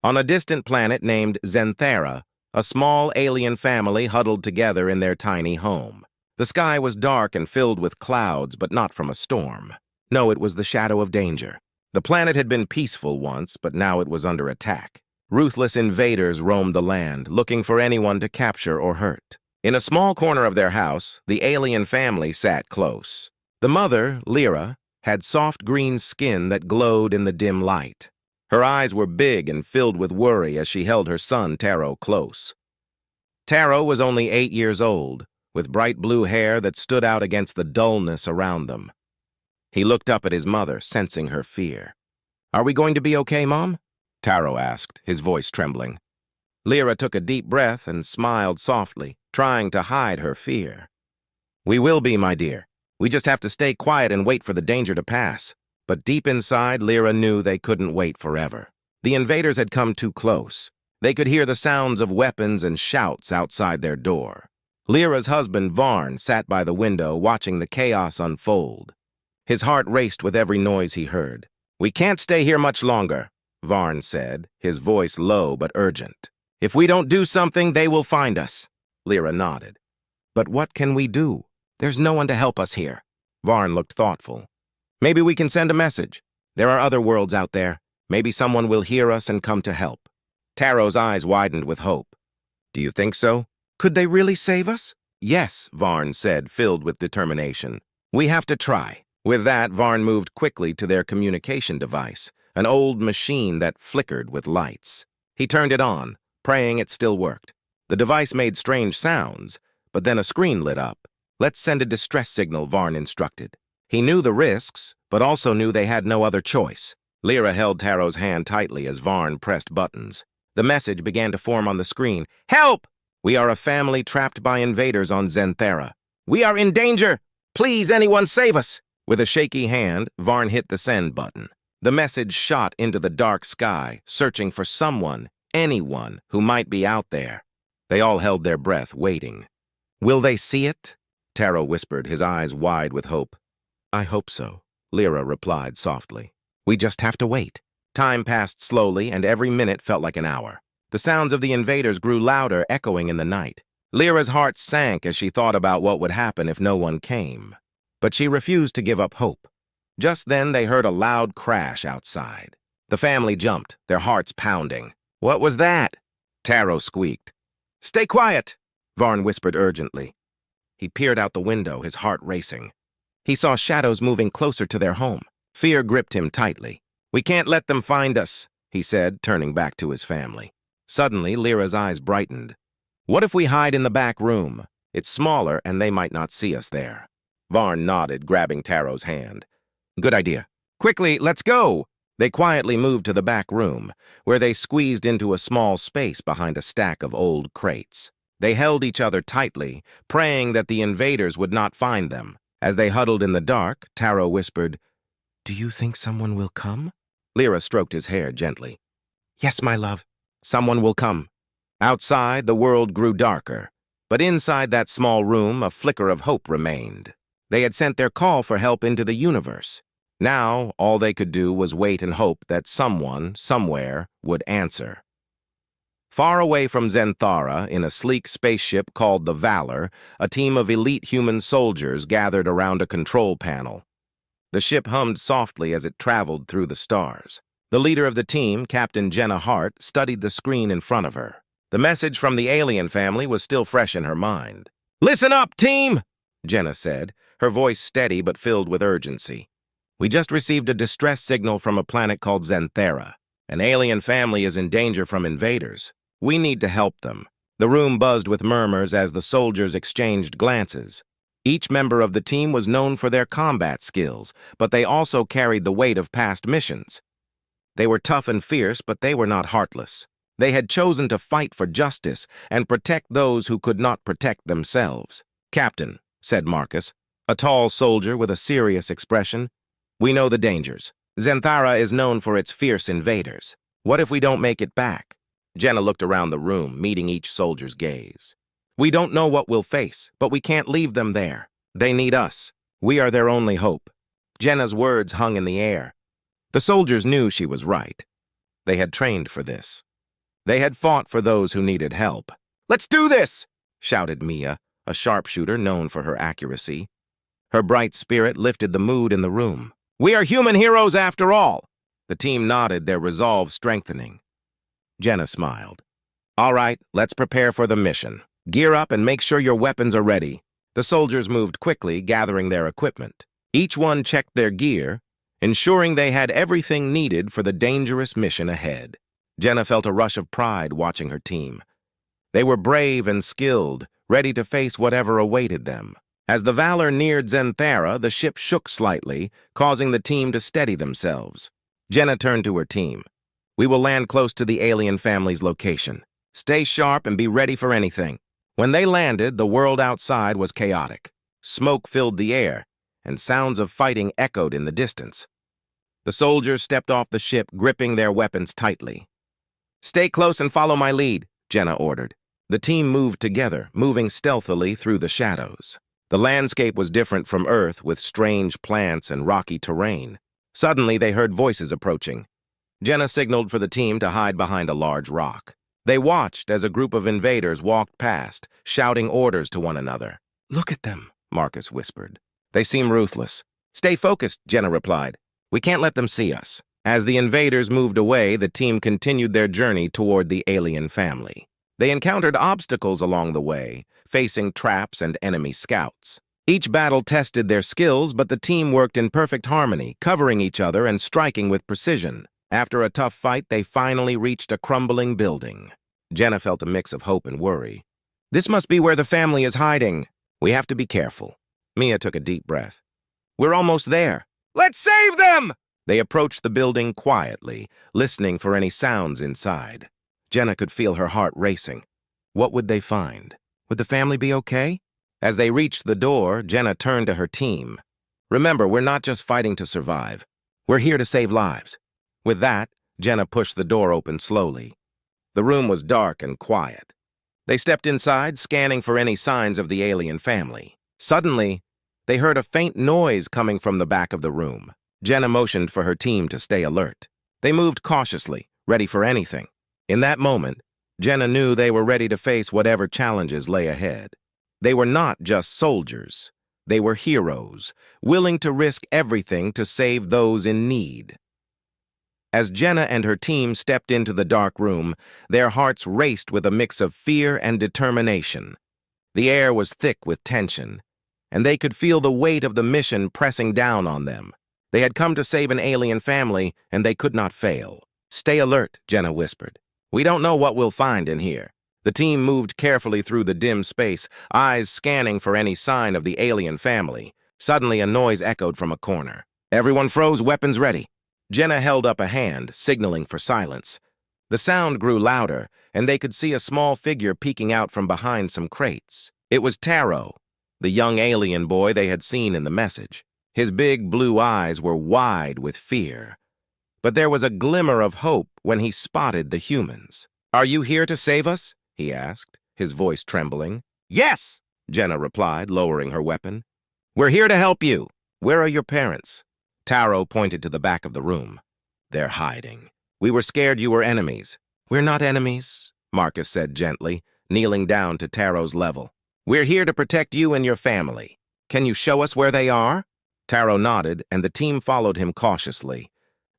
On a distant planet named Xanthera, a small alien family huddled together in their tiny home. The sky was dark and filled with clouds, but not from a storm. No, it was the shadow of danger. The planet had been peaceful once, but now it was under attack. Ruthless invaders roamed the land, looking for anyone to capture or hurt. In a small corner of their house, the alien family sat close. The mother, Lyra, had soft green skin that glowed in the dim light. Her eyes were big and filled with worry as she held her son, Taro, close. Taro was only 8 years old, with bright blue hair that stood out against the dullness around them. He looked up at his mother, sensing her fear. "Are we going to be okay, Mom?" Taro asked, his voice trembling. Lyra took a deep breath and smiled softly, trying to hide her fear. "We will be, my dear. We just have to stay quiet and wait for the danger to pass." But deep inside, Lyra knew they couldn't wait forever. The invaders had come too close. They could hear the sounds of weapons and shouts outside their door. Lyra's husband, Varn, sat by the window watching the chaos unfold. His heart raced with every noise he heard. "We can't stay here much longer," Varn said, his voice low but urgent. "If we don't do something, they will find us." Lyra nodded. "But what can we do? There's no one to help us here." Varn looked thoughtful. "Maybe we can send a message. There are other worlds out there. Maybe someone will hear us and come to help." Taro's eyes widened with hope. "Do you think so? Could they really save us?" "Yes," Varn said, filled with determination. "We have to try." With that, Varn moved quickly to their communication device, an old machine that flickered with lights. He turned it on, praying it still worked. The device made strange sounds, but then a screen lit up. "Let's send a distress signal," Varn instructed. He knew the risks, but also knew they had no other choice. Lyra held Taro's hand tightly as Varn pressed buttons. The message began to form on the screen. "Help! We are a family trapped by invaders on Xanthera. We are in danger! Please, anyone save us!" With a shaky hand, Varn hit the send button. The message shot into the dark sky, searching for someone, anyone, who might be out there. They all held their breath, waiting. "Will they see it?" Taro whispered, his eyes wide with hope. "I hope so," Lyra replied softly. "We just have to wait." Time passed slowly, and every minute felt like an hour. The sounds of the invaders grew louder, echoing in the night. Lyra's heart sank as she thought about what would happen if no one came. But she refused to give up hope. Just then, they heard a loud crash outside. The family jumped, their hearts pounding. "What was that?" Taro squeaked. "Stay quiet," Varn whispered urgently. He peered out the window, his heart racing. He saw shadows moving closer to their home. Fear gripped him tightly. "We can't let them find us," he said, turning back to his family. Suddenly, Lyra's eyes brightened. "What if we hide in the back room? It's smaller, and they might not see us there." Varn nodded, grabbing Taro's hand. "Good idea. Quickly, let's go!" They quietly moved to the back room, where they squeezed into a small space behind a stack of old crates. They held each other tightly, praying that the invaders would not find them. As they huddled in the dark, Taro whispered, "Do you think someone will come?" Lyra stroked his hair gently. "Yes, my love. Someone will come." Outside, the world grew darker, but inside that small room, a flicker of hope remained. They had sent their call for help into the universe. Now, all they could do was wait and hope that someone, somewhere, would answer. Far away from Xanthara, in a sleek spaceship called the Valor, a team of elite human soldiers gathered around a control panel. The ship hummed softly as it traveled through the stars. The leader of the team, Captain Jenna Hart, studied the screen in front of her. The message from the alien family was still fresh in her mind. "Listen up, team!" Jenna said, her voice steady but filled with urgency. "We just received a distress signal from a planet called Xanthera. An alien family is in danger from invaders. We need to help them." The room buzzed with murmurs as the soldiers exchanged glances. Each member of the team was known for their combat skills, but they also carried the weight of past missions. They were tough and fierce, but they were not heartless. They had chosen to fight for justice and protect those who could not protect themselves. "Captain," said Marcus, a tall soldier with a serious expression, "we know the dangers. Xanthara is known for its fierce invaders. What if we don't make it back?" Jenna looked around the room, meeting each soldier's gaze. "We don't know what we'll face, but we can't leave them there. They need us. We are their only hope." Jenna's words hung in the air. The soldiers knew she was right. They had trained for this. They had fought for those who needed help. "Let's do this!" shouted Mia, a sharpshooter known for her accuracy. Her bright spirit lifted the mood in the room. "We are human heroes after all!" The team nodded, their resolve strengthening. Jenna smiled. "All right, let's prepare for the mission. Gear up and make sure your weapons are ready." The soldiers moved quickly, gathering their equipment. Each one checked their gear, ensuring they had everything needed for the dangerous mission ahead. Jenna felt a rush of pride watching her team. They were brave and skilled, ready to face whatever awaited them. As the Valor neared Xanthara, the ship shook slightly, causing the team to steady themselves. Jenna turned to her team. "We will land close to the alien family's location. Stay sharp and be ready for anything." When they landed, the world outside was chaotic. Smoke filled the air, and sounds of fighting echoed in the distance. The soldiers stepped off the ship, gripping their weapons tightly. "Stay close and follow my lead," Jenna ordered. The team moved together, moving stealthily through the shadows. The landscape was different from Earth, with strange plants and rocky terrain. Suddenly, they heard voices approaching. Jenna signaled for the team to hide behind a large rock. They watched as a group of invaders walked past, shouting orders to one another. "Look at them," Marcus whispered. "They seem ruthless." "Stay focused," Jenna replied. "We can't let them see us." As the invaders moved away, the team continued their journey toward the alien family. They encountered obstacles along the way, facing traps and enemy scouts. Each battle tested their skills, but the team worked in perfect harmony, covering each other and striking with precision. After a tough fight, they finally reached a crumbling building. Jenna felt a mix of hope and worry. "This must be where the family is hiding. We have to be careful." Mia took a deep breath. "We're almost there." "Let's save them!" They approached the building quietly, listening for any sounds inside. Jenna could feel her heart racing. What would they find? Would the family be okay? As they reached the door, Jenna turned to her team. "Remember, we're not just fighting to survive. We're here to save lives." With that, Jenna pushed the door open slowly. The room was dark and quiet. They stepped inside, scanning for any signs of the alien family. Suddenly, they heard a faint noise coming from the back of the room. Jenna motioned for her team to stay alert. They moved cautiously, ready for anything. In that moment, Jenna knew they were ready to face whatever challenges lay ahead. They were not just soldiers. They were heroes, willing to risk everything to save those in need. As Jenna and her team stepped into the dark room, their hearts raced with a mix of fear and determination. The air was thick with tension, and they could feel the weight of the mission pressing down on them. They had come to save an alien family, and they could not fail. "Stay alert," Jenna whispered. "We don't know what we'll find in here." The team moved carefully through the dim space, eyes scanning for any sign of the alien family. Suddenly, a noise echoed from a corner. Everyone froze, weapons ready. Jenna held up a hand, signaling for silence. The sound grew louder, and they could see a small figure peeking out from behind some crates. It was Taro, the young alien boy they had seen in the message. His big blue eyes were wide with fear. But there was a glimmer of hope when he spotted the humans. "Are you here to save us?" he asked, his voice trembling. "Yes," Jenna replied, lowering her weapon. "We're here to help you. Where are your parents?" Taro pointed to the back of the room. "They're hiding. We were scared you were enemies." "We're not enemies," Marcus said gently, kneeling down to Taro's level. "We're here to protect you and your family. Can you show us where they are?" Taro nodded, and the team followed him cautiously.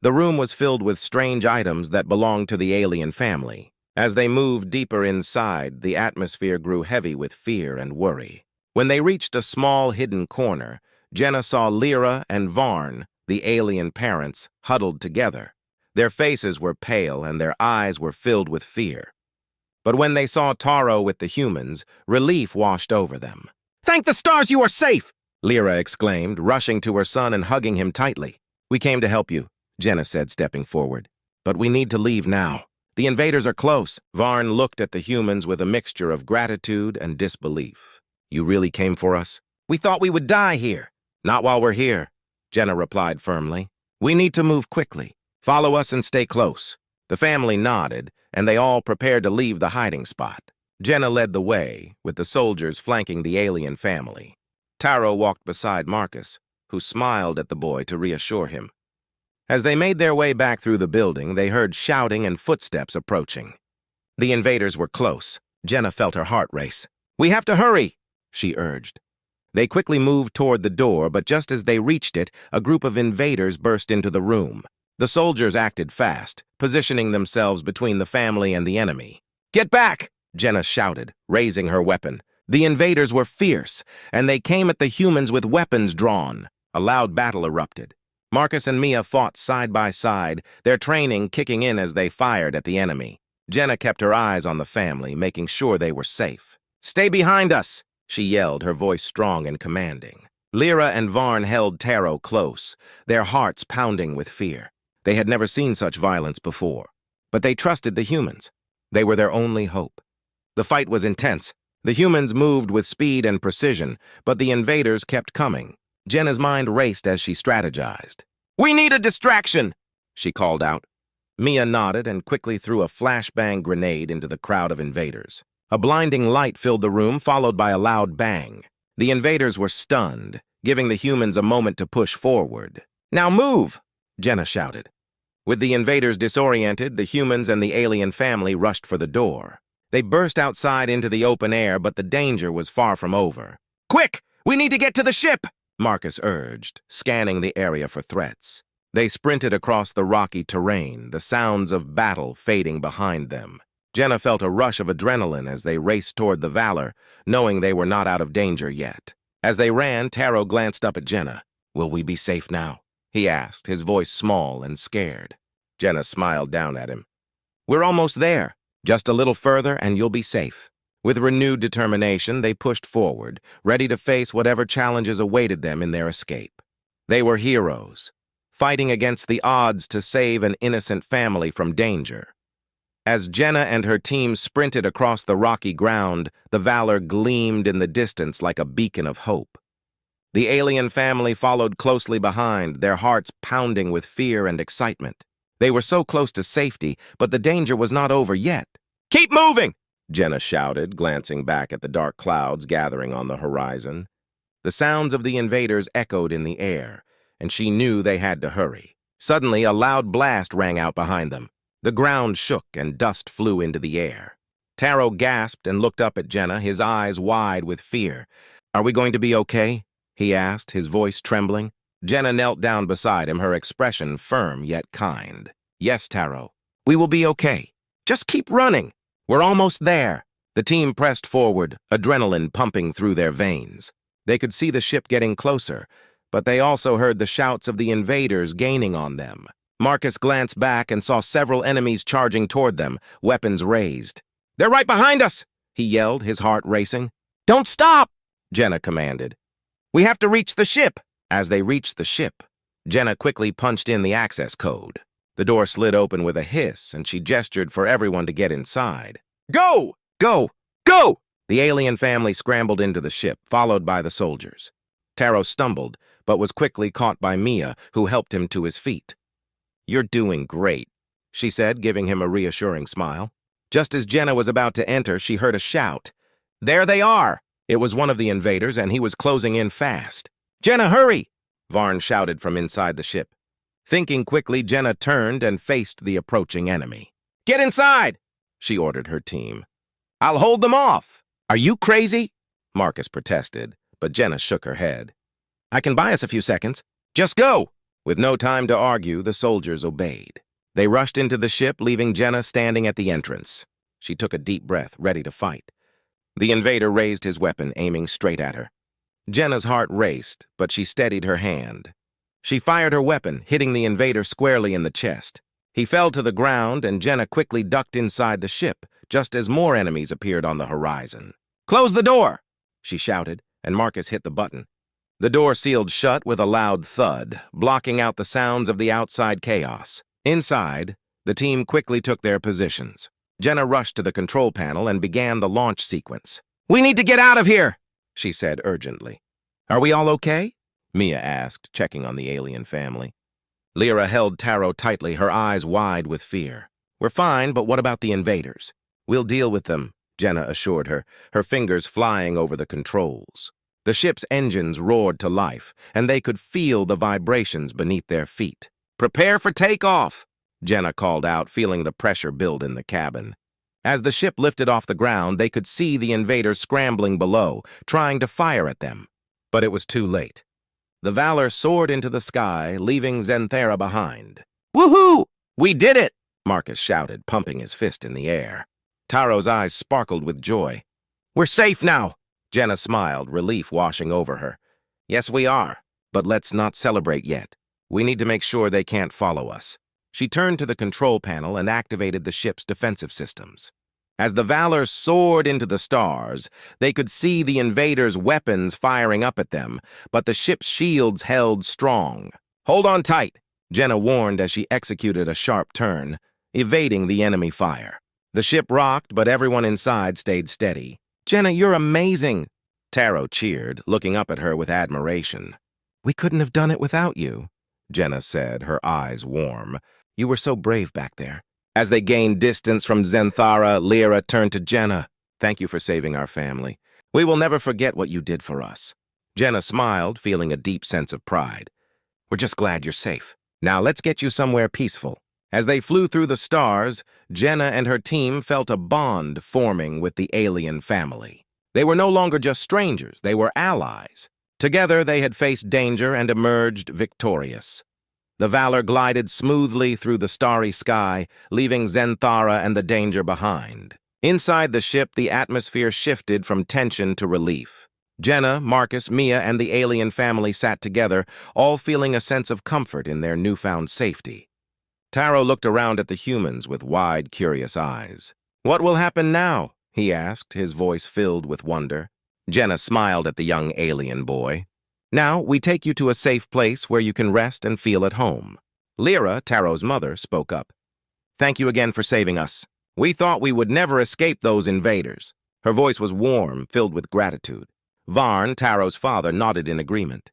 The room was filled with strange items that belonged to the alien family. As they moved deeper inside, the atmosphere grew heavy with fear and worry. When they reached a small hidden corner, Jenna saw Lyra and Varn, the alien parents, huddled together. Their faces were pale and their eyes were filled with fear. But when they saw Taro with the humans, relief washed over them. "Thank the stars you are safe!" Lyra exclaimed, rushing to her son and hugging him tightly. "We came to help you," Jenna said, stepping forward. "But we need to leave now. The invaders are close." Varn looked at the humans with a mixture of gratitude and disbelief. "You really came for us?" "We thought we would die here." "Not while we're here," Jenna replied firmly. "We need to move quickly. Follow us and stay close." The family nodded, and they all prepared to leave the hiding spot. Jenna led the way, with the soldiers flanking the alien family. Taro walked beside Marcus, who smiled at the boy to reassure him. As they made their way back through the building, they heard shouting and footsteps approaching. The invaders were close. Jenna felt her heart race. "We have to hurry," she urged. They quickly moved toward the door, but just as they reached it, a group of invaders burst into the room. The soldiers acted fast, positioning themselves between the family and the enemy. "Get back!" Jenna shouted, raising her weapon. The invaders were fierce, and they came at the humans with weapons drawn. A loud battle erupted. Marcus and Mia fought side by side, their training kicking in as they fired at the enemy. Jenna kept her eyes on the family, making sure they were safe. "Stay behind us!" she yelled, her voice strong and commanding. Lyra and Varn held Taro close, their hearts pounding with fear. They had never seen such violence before, but they trusted the humans. They were their only hope. The fight was intense. The humans moved with speed and precision, but the invaders kept coming. Jenna's mind raced as she strategized. "We need a distraction!" she called out. Mia nodded and quickly threw a flashbang grenade into the crowd of invaders. A blinding light filled the room, followed by a loud bang. The invaders were stunned, giving the humans a moment to push forward. "Now move!" Jenna shouted. With the invaders disoriented, the humans and the alien family rushed for the door. They burst outside into the open air, but the danger was far from over. "Quick! We need to get to the ship!" Marcus urged, scanning the area for threats. They sprinted across the rocky terrain, the sounds of battle fading behind them. Jenna felt a rush of adrenaline as they raced toward the Valor, knowing they were not out of danger yet. As they ran, Taro glanced up at Jenna. "Will we be safe now?" he asked, his voice small and scared. Jenna smiled down at him. "We're almost there. Just a little further and you'll be safe." With renewed determination, they pushed forward, ready to face whatever challenges awaited them in their escape. They were heroes, fighting against the odds to save an innocent family from danger. As Jenna and her team sprinted across the rocky ground, the Valor gleamed in the distance like a beacon of hope. The alien family followed closely behind, their hearts pounding with fear and excitement. They were so close to safety, but the danger was not over yet. "Keep moving!" Jenna shouted, glancing back at the dark clouds gathering on the horizon. The sounds of the invaders echoed in the air, and she knew they had to hurry. Suddenly, a loud blast rang out behind them. The ground shook and dust flew into the air. Taro gasped and looked up at Jenna, his eyes wide with fear. "Are we going to be okay?" he asked, his voice trembling. Jenna knelt down beside him, her expression firm yet kind. "Yes, Taro. We will be okay. Just keep running. We're almost there." The team pressed forward, adrenaline pumping through their veins. They could see the ship getting closer, but they also heard the shouts of the invaders gaining on them. Marcus glanced back and saw several enemies charging toward them, weapons raised. "They're right behind us!" he yelled, his heart racing. "Don't stop!" Jenna commanded. "We have to reach the ship." As they reached the ship, Jenna quickly punched in the access code. The door slid open with a hiss, and she gestured for everyone to get inside. "Go! Go! Go!" The alien family scrambled into the ship, followed by the soldiers. Taro stumbled, but was quickly caught by Mia, who helped him to his feet. "You're doing great," she said, giving him a reassuring smile. Just as Jenna was about to enter, she heard a shout. "There they are!" It was one of the invaders, and he was closing in fast. "Jenna, hurry!" Varn shouted from inside the ship. Thinking quickly, Jenna turned and faced the approaching enemy. "Get inside!" she ordered her team. "I'll hold them off." "Are you crazy?" Marcus protested, but Jenna shook her head. "I can buy us a few seconds. Just go!" With no time to argue, the soldiers obeyed. They rushed into the ship, leaving Jenna standing at the entrance. She took a deep breath, ready to fight. The invader raised his weapon, aiming straight at her. Jenna's heart raced, but she steadied her hand. She fired her weapon, hitting the invader squarely in the chest. He fell to the ground, and Jenna quickly ducked inside the ship, just as more enemies appeared on the horizon. "Close the door!" she shouted, and Marcus hit the button. The door sealed shut with a loud thud, blocking out the sounds of the outside chaos. Inside, the team quickly took their positions. Jenna rushed to the control panel and began the launch sequence. "We need to get out of here!" she said urgently. "Are we all okay?" Mia asked, checking on the alien family. Lyra held Taro tightly, her eyes wide with fear. "We're fine, but what about the invaders?" "We'll deal with them," Jenna assured her, her fingers flying over the controls. The ship's engines roared to life, and they could feel the vibrations beneath their feet. "Prepare for takeoff!" Jenna called out, feeling the pressure build in the cabin. As the ship lifted off the ground, they could see the invaders scrambling below, trying to fire at them. But it was too late. The Valor soared into the sky, leaving Xanthera behind. "Woohoo! We did it!" Marcus shouted, pumping his fist in the air. Taro's eyes sparkled with joy. "We're safe now!" Jenna smiled, relief washing over her. "Yes, we are, but let's not celebrate yet. We need to make sure they can't follow us." She turned to the control panel and activated the ship's defensive systems. As the Valor soared into the stars, they could see the invaders' weapons firing up at them, but the ship's shields held strong. "Hold on tight," Jenna warned as she executed a sharp turn, evading the enemy fire. The ship rocked, but everyone inside stayed steady. "Jenna, you're amazing!" Taro cheered, looking up at her with admiration. "We couldn't have done it without you," Jenna said, her eyes warm. "You were so brave back there." As they gained distance from Xanthera, Lyra turned to Jenna. "Thank you for saving our family. We will never forget what you did for us." Jenna smiled, feeling a deep sense of pride. "We're just glad you're safe. Now let's get you somewhere peaceful." As they flew through the stars, Jenna and her team felt a bond forming with the alien family. They were no longer just strangers, they were allies. Together they had faced danger and emerged victorious. The Valor glided smoothly through the starry sky, leaving Xanthera and the danger behind. Inside the ship, the atmosphere shifted from tension to relief. Jenna, Marcus, Mia, and the alien family sat together, all feeling a sense of comfort in their newfound safety. Taro looked around at the humans with wide, curious eyes. "What will happen now?" he asked, his voice filled with wonder. Jenna smiled at the young alien boy. "Now, we take you to a safe place where you can rest and feel at home." Lyra, Taro's mother, spoke up. "Thank you again for saving us. We thought we would never escape those invaders." Her voice was warm, filled with gratitude. Varn, Taro's father, nodded in agreement.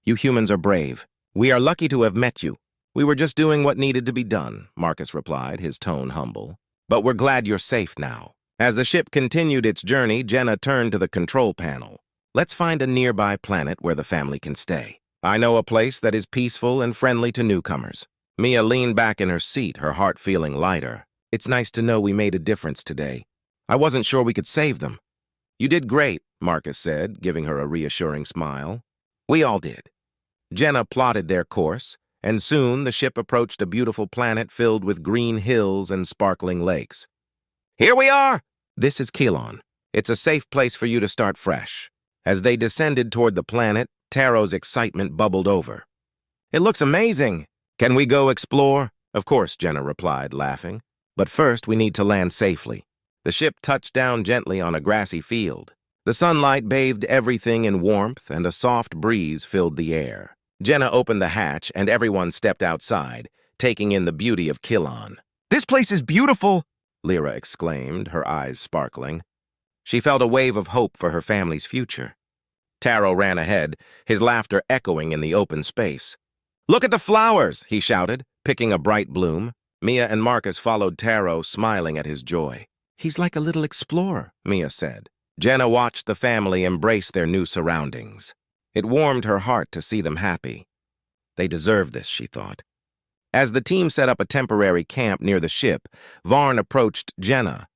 "You humans are brave. We are lucky to have met you." "We were just doing what needed to be done," Marcus replied, his tone humble. "But we're glad you're safe now." As the ship continued its journey, Jenna turned to the control panel. "Let's find a nearby planet where the family can stay. I know a place that is peaceful and friendly to newcomers." Mia leaned back in her seat, her heart feeling lighter. "It's nice to know we made a difference today. I wasn't sure we could save them." "You did great," Marcus said, giving her a reassuring smile. "We all did." Jenna plotted their course, and soon the ship approached a beautiful planet filled with green hills and sparkling lakes. "Here we are!" "This is Kilon. It's a safe place for you to start fresh." As they descended toward the planet, Taro's excitement bubbled over. "It looks amazing. Can we go explore?" "Of course," Jenna replied, laughing. "But first we need to land safely." The ship touched down gently on a grassy field. The sunlight bathed everything in warmth, and a soft breeze filled the air. Jenna opened the hatch, and everyone stepped outside, taking in the beauty of Kilon. "This place is beautiful!" Lyra exclaimed, her eyes sparkling. She felt a wave of hope for her family's future. Taro ran ahead, his laughter echoing in the open space. "Look at the flowers!" he shouted, picking a bright bloom. Mia and Marcus followed Taro, smiling at his joy. "He's like a little explorer," Mia said. Jenna watched the family embrace their new surroundings. It warmed her heart to see them happy. They deserved this, she thought. As the team set up a temporary camp near the ship, Varn approached Jenna.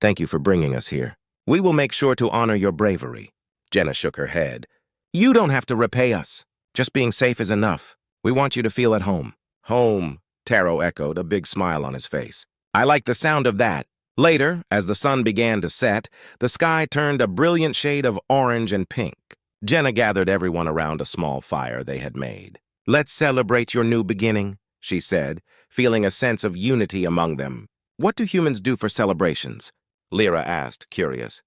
"Thank you for bringing us here. We will make sure to honor your bravery." Jenna shook her head. "You don't have to repay us. Just being safe is enough. We want you to feel at home." "Home," Taro echoed, a big smile on his face. "I like the sound of that." Later, as the sun began to set, the sky turned a brilliant shade of orange and pink. Jenna gathered everyone around a small fire they had made. "Let's celebrate your new beginning," she said, feeling a sense of unity among them. "What do humans do for celebrations?" Lyra asked, curious.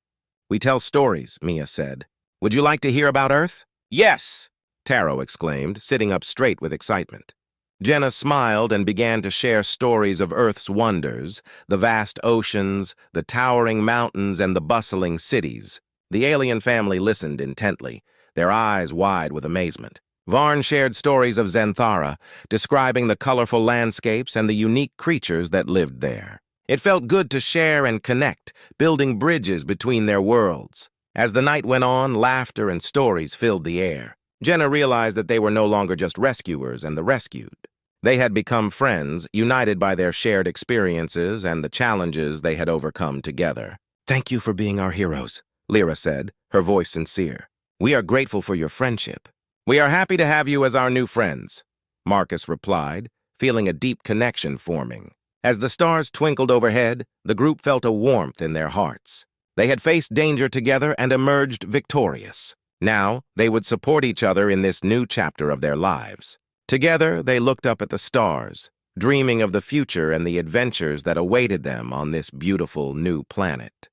"We tell stories," Mia said. "Would you like to hear about Earth?" "Yes!" Taro exclaimed, sitting up straight with excitement. Jenna smiled and began to share stories of Earth's wonders, the vast oceans, the towering mountains, and the bustling cities. The alien family listened intently, their eyes wide with amazement. Varn shared stories of Xanthera, describing the colorful landscapes and the unique creatures that lived there. It felt good to share and connect, building bridges between their worlds. As the night went on, laughter and stories filled the air. Jenna realized that they were no longer just rescuers and the rescued. They had become friends, united by their shared experiences and the challenges they had overcome together. "Thank you for being our heroes," Lyra said, her voice sincere. "We are grateful for your friendship." "We are happy to have you as our new friends," Marcus replied, feeling a deep connection forming. As the stars twinkled overhead, the group felt a warmth in their hearts. They had faced danger together and emerged victorious. Now, they would support each other in this new chapter of their lives. Together, they looked up at the stars, dreaming of the future and the adventures that awaited them on this beautiful new planet.